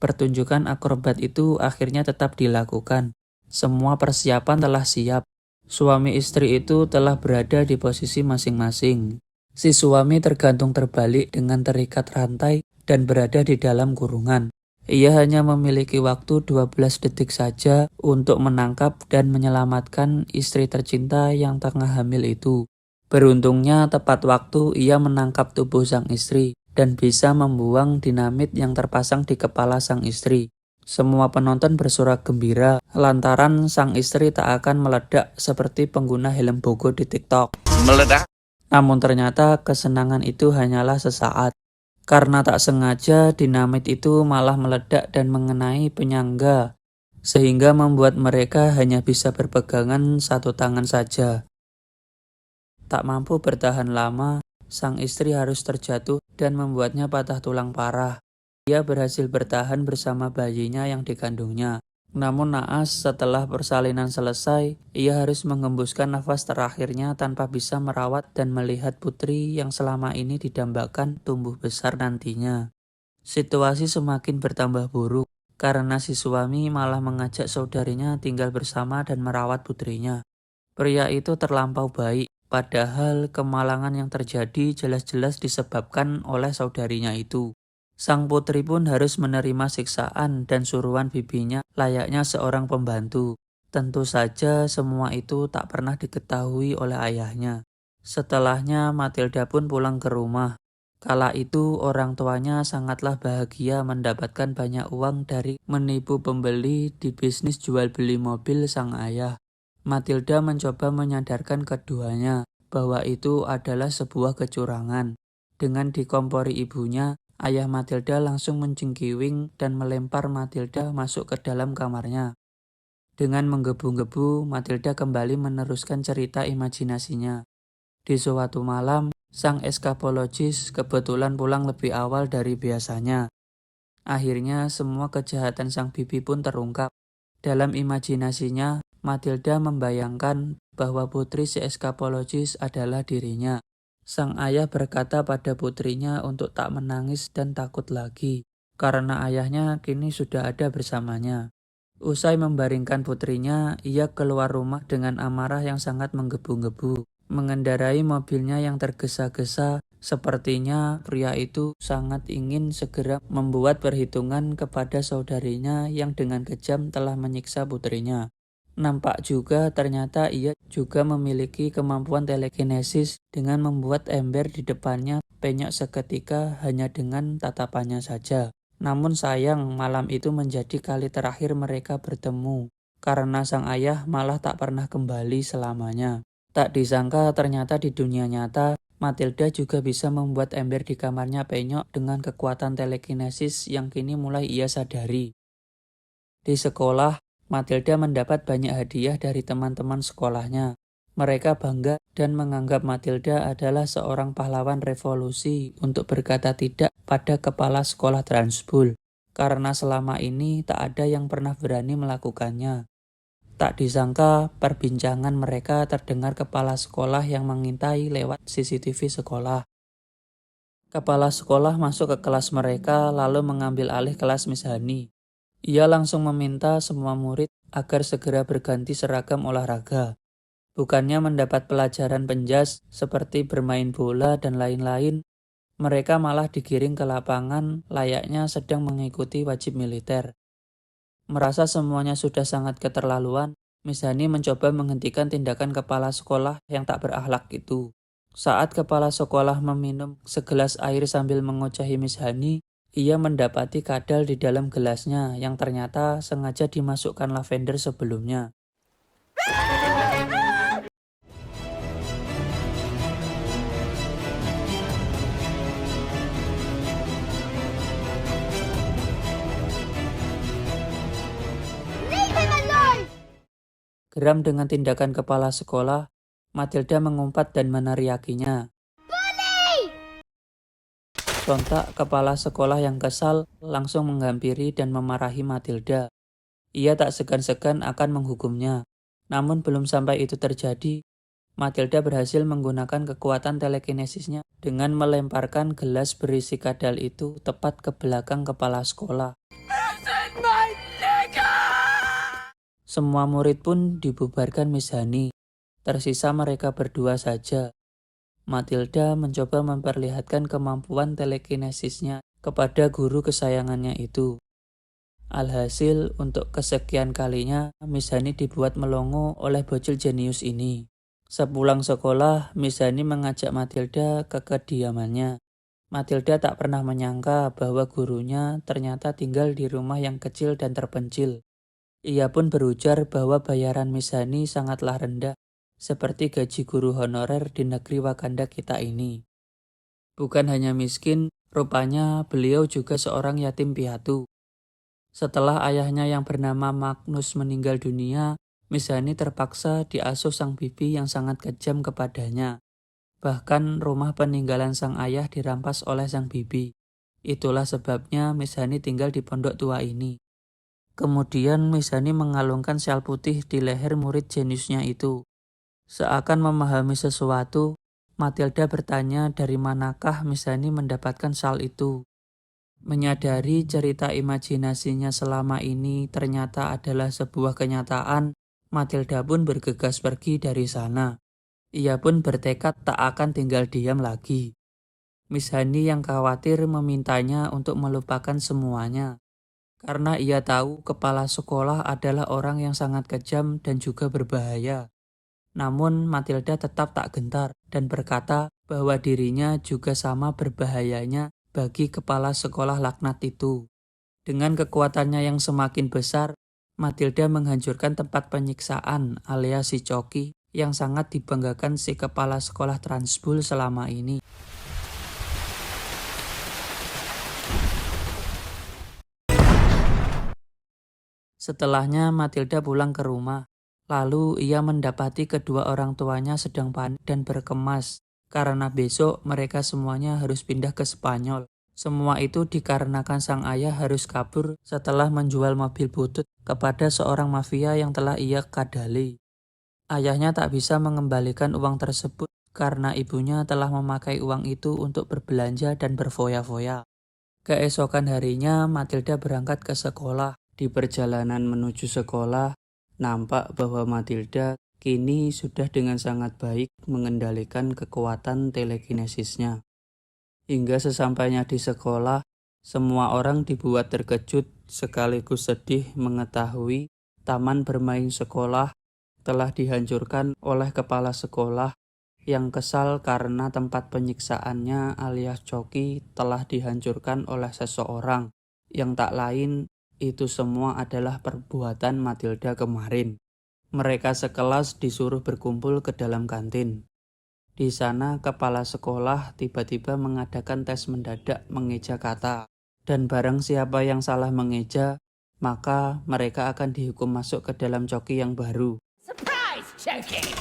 Pertunjukan akrobat itu akhirnya tetap dilakukan. Semua persiapan telah siap. Suami istri itu telah berada di posisi masing-masing. Si suami tergantung terbalik dengan terikat rantai dan berada di dalam kurungan. Ia hanya memiliki waktu 12 detik saja untuk menangkap dan menyelamatkan istri tercinta yang tengah hamil itu. Beruntungnya tepat waktu ia menangkap tubuh sang istri dan bisa membuang dinamit yang terpasang di kepala sang istri. Semua penonton bersorak gembira lantaran sang istri tak akan meledak seperti pengguna helm bogo di TikTok. Meledak. Namun ternyata kesenangan itu hanyalah sesaat. Karena tak sengaja dinamit itu malah meledak dan mengenai penyangga, sehingga membuat mereka hanya bisa berpegangan satu tangan saja. Tak mampu bertahan lama, sang istri harus terjatuh dan membuatnya patah tulang parah. Ia berhasil bertahan bersama bayinya yang dikandungnya. Namun naas setelah persalinan selesai, ia harus mengembuskan nafas terakhirnya tanpa bisa merawat dan melihat putri yang selama ini didambakan tumbuh besar nantinya. Situasi semakin bertambah buruk karena si suami malah mengajak saudarinya tinggal bersama dan merawat putrinya. Pria itu terlampau baik, padahal kemalangan yang terjadi jelas-jelas disebabkan oleh saudarinya itu. Sang putri pun harus menerima siksaan dan suruhan bibinya layaknya seorang pembantu. Tentu saja semua itu tak pernah diketahui oleh ayahnya. Setelahnya Matilda pun pulang ke rumah. Kala itu orang tuanya sangatlah bahagia mendapatkan banyak uang dari menipu pembeli di bisnis jual beli mobil sang ayah. Matilda mencoba menyadarkan keduanya bahwa itu adalah sebuah kecurangan. Dengan dikompori ibunya, ayah Matilda langsung mencengkiwing dan melempar Matilda masuk ke dalam kamarnya. Dengan menggebu-gebu, Matilda kembali meneruskan cerita imajinasinya. Di suatu malam, sang eskapologis kebetulan pulang lebih awal dari biasanya. Akhirnya semua kejahatan sang bibi pun terungkap. Dalam imajinasinya, Matilda membayangkan bahwa putri si eskapologis adalah dirinya. Sang ayah berkata pada putrinya untuk tak menangis dan takut lagi, karena ayahnya kini sudah ada bersamanya. Usai membaringkan putrinya, ia keluar rumah dengan amarah yang sangat menggebu-gebu. Mengendarai mobilnya yang tergesa-gesa, sepertinya pria itu sangat ingin segera membuat perhitungan kepada saudarinya yang dengan kejam telah menyiksa putrinya. Nampak juga ternyata ia juga memiliki kemampuan telekinesis dengan membuat ember di depannya penyok seketika hanya dengan tatapannya saja. Namun sayang malam itu menjadi kali terakhir mereka bertemu, karena sang ayah malah tak pernah kembali selamanya. Tak disangka ternyata di dunia nyata, Matilda juga bisa membuat ember di kamarnya penyok dengan kekuatan telekinesis yang kini mulai ia sadari. Di sekolah, Matilda mendapat banyak hadiah dari teman-teman sekolahnya. Mereka bangga dan menganggap Matilda adalah seorang pahlawan revolusi untuk berkata tidak pada kepala sekolah transbul, karena selama ini tak ada yang pernah berani melakukannya. Tak disangka perbincangan mereka terdengar kepala sekolah yang mengintai lewat CCTV sekolah. Kepala sekolah masuk ke kelas mereka lalu mengambil alih kelas Miss Hani. Ia langsung meminta semua murid agar segera berganti seragam olahraga. Bukannya mendapat pelajaran penjas seperti bermain bola dan lain-lain, mereka malah digiring ke lapangan layaknya sedang mengikuti wajib militer. Merasa semuanya sudah sangat keterlaluan, Miss Hani mencoba menghentikan tindakan kepala sekolah yang tak berakhlak itu. Saat kepala sekolah meminum segelas air sambil mengocahi Miss Hani, ia mendapati kadal di dalam gelasnya yang ternyata sengaja dimasukkan lavender sebelumnya. Geram dengan tindakan kepala sekolah, Matilda mengumpat dan meneriakinya. Sontak kepala sekolah yang kesal langsung menghampiri dan memarahi Matilda. Ia tak segan-segan akan menghukumnya. Namun belum sampai itu terjadi, Matilda berhasil menggunakan kekuatan telekinesisnya dengan melemparkan gelas berisi kadal itu tepat ke belakang kepala sekolah. Semua murid pun dibubarkan Miss Hani. Tersisa mereka berdua saja. Matilda mencoba memperlihatkan kemampuan telekinesisnya kepada guru kesayangannya itu. Alhasil, untuk kesekian kalinya, Miss Hani dibuat melongo oleh bocil jenius ini. Sepulang sekolah, Miss Hani mengajak Matilda ke kediamannya. Matilda tak pernah menyangka bahwa gurunya ternyata tinggal di rumah yang kecil dan terpencil. Ia pun berujar bahwa bayaran Miss Hani sangatlah rendah, seperti gaji guru honorer di negeri Wakanda kita ini. Bukan hanya miskin, rupanya beliau juga seorang yatim piatu. Setelah ayahnya yang bernama Magnus meninggal dunia, Miss Hani terpaksa diasuh sang bibi yang sangat kejam kepadanya. Bahkan rumah peninggalan sang ayah dirampas oleh sang bibi. Itulah sebabnya Miss Hani tinggal di pondok tua ini. Kemudian Miss Hani mengalungkan syal putih di leher murid jeniusnya itu. Seakan memahami sesuatu, Matilda bertanya dari manakah Miss Hani mendapatkan syal itu. Menyadari cerita imajinasinya selama ini ternyata adalah sebuah kenyataan, Matilda pun bergegas pergi dari sana. Ia pun bertekad tak akan tinggal diam lagi. Miss Hani yang khawatir memintanya untuk melupakan semuanya. Karena ia tahu kepala sekolah adalah orang yang sangat kejam dan juga berbahaya. Namun Matilda tetap tak gentar dan berkata bahwa dirinya juga sama berbahayanya bagi kepala sekolah laknat itu. Dengan kekuatannya yang semakin besar, Matilda menghancurkan tempat penyiksaan alias si Coki yang sangat dibanggakan si kepala sekolah Transbul selama ini. Setelahnya Matilda pulang ke rumah. Lalu ia mendapati kedua orang tuanya sedang panik dan berkemas karena besok mereka semuanya harus pindah ke Spanyol. Semua itu dikarenakan sang ayah harus kabur setelah menjual mobil butut kepada seorang mafia yang telah ia kadali. Ayahnya tak bisa mengembalikan uang tersebut karena ibunya telah memakai uang itu untuk berbelanja dan berfoya-foya. Keesokan harinya Matilda berangkat ke sekolah. Di perjalanan menuju sekolah, nampak bahwa Matilda kini sudah dengan sangat baik mengendalikan kekuatan telekinesisnya. Hingga sesampainya di sekolah, semua orang dibuat terkejut sekaligus sedih mengetahui taman bermain sekolah telah dihancurkan oleh kepala sekolah yang kesal karena tempat penyiksaannya alias Coki telah dihancurkan oleh seseorang yang tak lain. Itu semua adalah perbuatan Matilda kemarin. Mereka sekelas disuruh berkumpul ke dalam kantin. Di sana kepala sekolah tiba-tiba mengadakan tes mendadak mengeja kata. Dan barang siapa yang salah mengeja, maka mereka akan dihukum masuk ke dalam Coki yang baru. Surprise, Coki!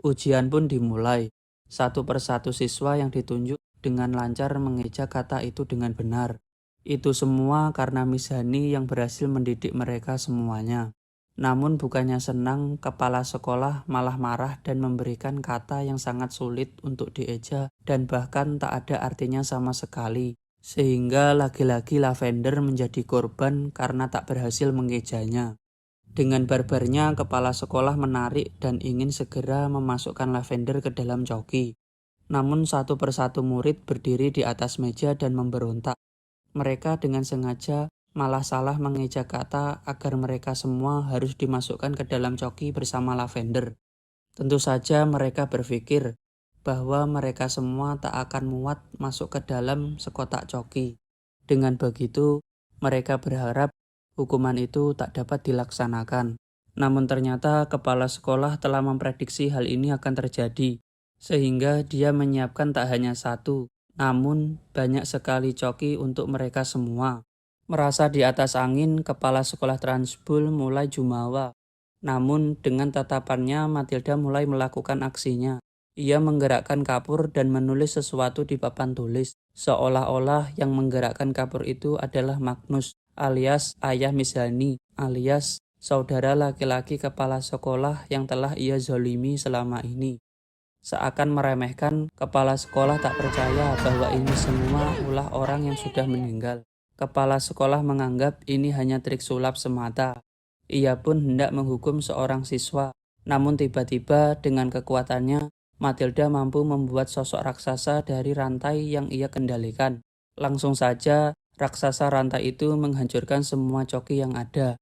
Ujian pun dimulai. Satu persatu siswa yang ditunjuk dengan lancar mengeja kata itu dengan benar. Itu semua karena Miss Hani yang berhasil mendidik mereka semuanya. Namun bukannya senang, kepala sekolah malah marah dan memberikan kata yang sangat sulit untuk dieja dan bahkan tak ada artinya sama sekali. Sehingga lagi-lagi Lavender menjadi korban karena tak berhasil mengejanya. Dengan barbarnya kepala sekolah menarik dan ingin segera memasukkan Lavender ke dalam Coki. Namun satu persatu murid berdiri di atas meja dan memberontak. Mereka dengan sengaja malah salah mengeja kata agar mereka semua harus dimasukkan ke dalam Coki bersama Lavender. Tentu saja mereka berpikir bahwa mereka semua tak akan muat masuk ke dalam sekotak Coki. Dengan begitu, mereka berharap hukuman itu tak dapat dilaksanakan. Namun ternyata kepala sekolah telah memprediksi hal ini akan terjadi. Sehingga dia menyiapkan tak hanya satu, namun banyak sekali Coki untuk mereka semua. Merasa di atas angin, kepala sekolah Transbul mulai jumawa. Namun dengan tatapannya Matilda mulai melakukan aksinya. Ia menggerakkan kapur dan menulis sesuatu di papan tulis. Seolah-olah yang menggerakkan kapur itu adalah Magnus alias ayah Miss Hani alias saudara laki-laki kepala sekolah yang telah ia zolimi selama ini. seakan meremehkan. Kepala sekolah tak percaya bahwa ini semua ulah orang yang sudah meninggal. Kepala sekolah menganggap ini hanya trik sulap semata. Ia pun hendak menghukum seorang siswa. Namun tiba-tiba dengan kekuatannya, Matilda mampu membuat sosok raksasa dari rantai yang ia kendalikan. Langsung saja, raksasa rantai itu menghancurkan semua coki yang ada.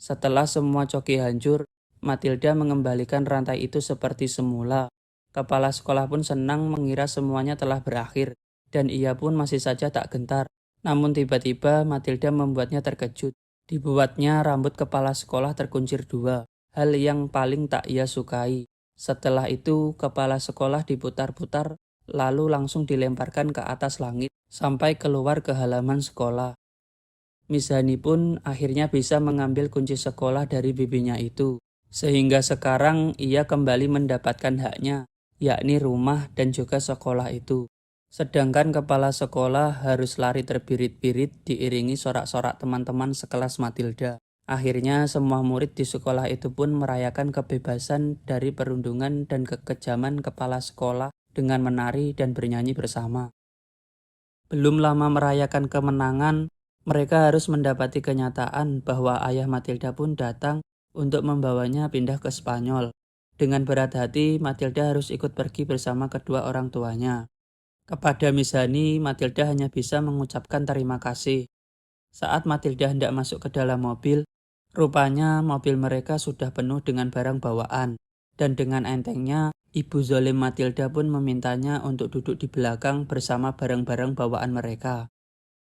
Setelah semua coki hancur, Matilda mengembalikan rantai itu seperti semula. Kepala sekolah pun senang mengira semuanya telah berakhir, dan ia pun masih saja tak gentar. Namun tiba-tiba Matilda membuatnya terkejut. Dibuatnya rambut kepala sekolah terkuncir dua, hal yang paling tak ia sukai. Setelah itu, kepala sekolah diputar-putar, lalu langsung dilemparkan ke atas langit, sampai keluar ke halaman sekolah. Miss Hani pun akhirnya bisa mengambil kunci sekolah dari bibinya itu, sehingga sekarang ia kembali mendapatkan haknya, yakni rumah dan juga sekolah itu. Sedangkan kepala sekolah harus lari terbirit-birit diiringi sorak-sorak teman-teman sekelas Matilda. Akhirnya semua murid di sekolah itu pun merayakan kebebasan dari perundungan dan kekejaman kepala sekolah dengan menari dan bernyanyi bersama. Belum lama merayakan kemenangan, mereka harus mendapati kenyataan bahwa ayah Matilda pun datang untuk membawanya pindah ke Spanyol. Dengan berat hati, Matilda harus ikut pergi bersama kedua orang tuanya. Kepada Miss Hani, Matilda hanya bisa mengucapkan terima kasih. Saat Matilda hendak masuk ke dalam mobil, rupanya mobil mereka sudah penuh dengan barang bawaan. Dan dengan entengnya, Ibu Zolim Matilda pun memintanya untuk duduk di belakang bersama barang-barang bawaan mereka.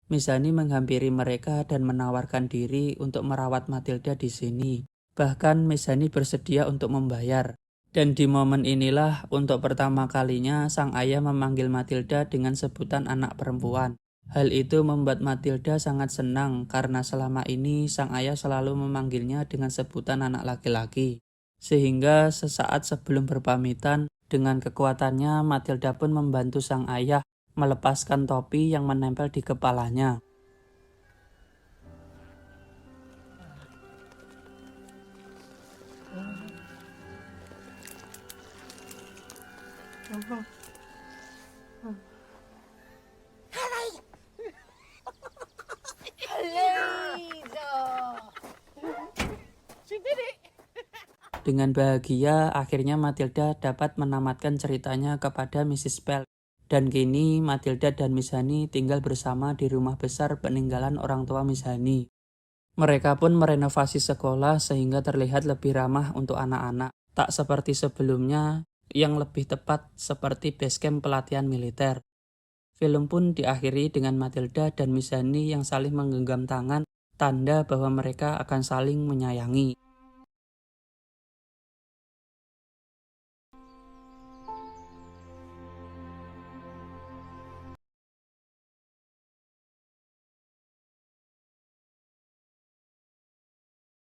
Miss Hani menghampiri mereka dan menawarkan diri untuk merawat Matilda di sini. Bahkan Miss Hani bersedia untuk membayar. Dan di momen inilah untuk pertama kalinya sang ayah memanggil Matilda dengan sebutan anak perempuan. Hal itu membuat Matilda sangat senang karena selama ini sang ayah selalu memanggilnya dengan sebutan anak laki-laki. Sehingga sesaat sebelum berpamitan, dengan kekuatannya Matilda pun membantu sang ayah melepaskan topi yang menempel di kepalanya. Dengan bahagia, akhirnya Matilda dapat menamatkan ceritanya kepada Mrs. Pell. Dan kini Matilda dan Miss Hani tinggal bersama di rumah besar peninggalan orang tua Miss Hani. Mereka pun merenovasi sekolah sehingga terlihat lebih ramah untuk anak-anak. Tak seperti sebelumnya, yang lebih tepat seperti basecamp pelatihan militer. Film pun diakhiri dengan Matilda dan Miss Hani yang saling menggenggam tangan, tanda bahwa mereka akan saling menyayangi.